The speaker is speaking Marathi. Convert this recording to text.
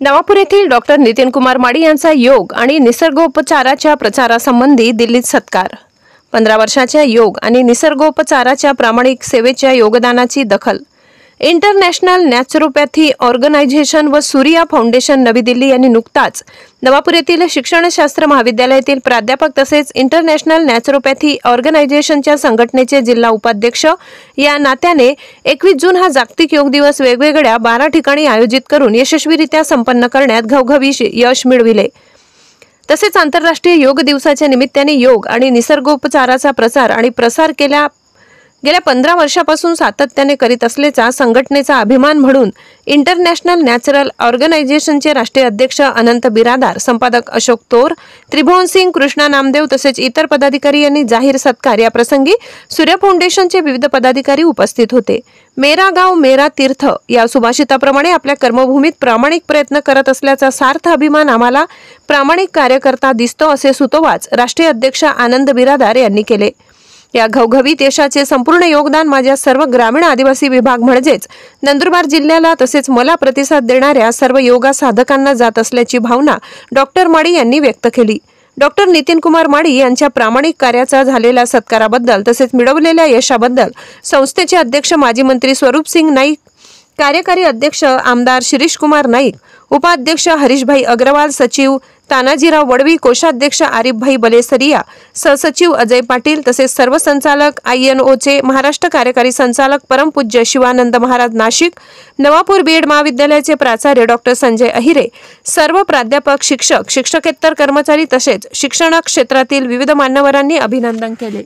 नवापूर येथील डॉक्टर नितीन कुमार माडी यांचा योग आणि निसर्गोपचाराच्या प्रचारासंबंधी दिल्लीत सत्कार। 15 वर्षाच्या योग आणि निसर्गोपचाराच्या प्रामाणिक सेवेच्या योगदानाची दखल इंटरनॅशनल नॅचरोपॅथी ऑर्गनायझेशन व सूर्या फाउंडेशन नवी दिल्ली यांनी नुकताच नवापूर येथील शिक्षणशास्त्र महाविद्यालयातील प्राध्यापक तसेच इंटरनॅशनल नॅचरोपॅथी ऑर्गनायझेशनच्या संघटनेचे जिल्हा उपाध्यक्ष या नात्याने 21 जून हा जागतिक योग दिवस वेगवेगळ्या 12 ठिकाणी आयोजित करून यशस्वीरित्या संपन्न करण्यात घवघवीत यश मिळविले। तसेच आंतरराष्ट्रीय योग दिवसाच्या निमित्ताने योग आणि निसर्गोपचाराचा प्रचार आणि प्रसार गेल्या 15 वर्षापासून सातत्याने करीत असल्याचा संघटनेचा अभिमान म्हणून इंटरनॅशनल नॅचरल ऑर्गनायझेशनचे राष्ट्रीय अध्यक्ष अनंत बिरादार, संपादक अशोक तोर, त्रिभुवन सिंग, कृष्णा नामदेव तसेच इतर पदाधिकारी यांनी जाहीर सत्कार या प्रसंगी सूर्य फाउंडेशनचे विविध पदाधिकारी उपस्थित होते। मेरा गाव मेरा तीर्थ या सुभाषिताप्रमाणे आपल्या कर्मभूमीत प्रामाणिक प्रयत्न करत असल्याचा सार्थ अभिमान आम्हाला प्रामाणिक कार्यकर्ता दिसतो असे सुतोवाच राष्ट्रीय अध्यक्ष आनंद बिरादार यांनी केले। या घवघवीत यशाचे संपूर्ण योगदान माझ्या सर्व ग्रामीण आदिवासी विभाग म्हणजेच नंदुरबार जिल्ह्याला तसेच मला प्रतिसाद देणाऱ्या सर्व योगा साधकांना जात असल्याची भावना डॉक्टर माडी यांनी व्यक्त केली। डॉक्टर नितीन कुमार माडी यांच्या प्रामाणिक कार्याचा झालेल्या सत्काराबद्दल तसेच मिळवलेल्या यशाबद्दल संस्थेचे अध्यक्ष माजी मंत्री स्वरूप सिंग नाईक, कार्यकारी अध्यक्ष आमदार शिरीष कुमार नाईक, उपाध्यक्ष हरीशभाई अग्रवाल, सचिव तानाजीराव वडवी, कोषाध्यक्ष आरिफभाई बलेसरिया, सहसचिव अजय पाटील तसेच सर्व संचालक INOचे महाराष्ट्र कार्यकारी संचालक परमपूज्य शिवानंद महाराज नाशिक, नवापूर बीएड महाविद्यालयाचे प्राचार्य डॉक्टर संजय अहिरे, सर्व प्राध्यापक, शिक्षक, शिक्षकेतर कर्मचारी तसेच शिक्षण क्षेत्रातील विविध मान्यवरांनी अभिनंदन केले।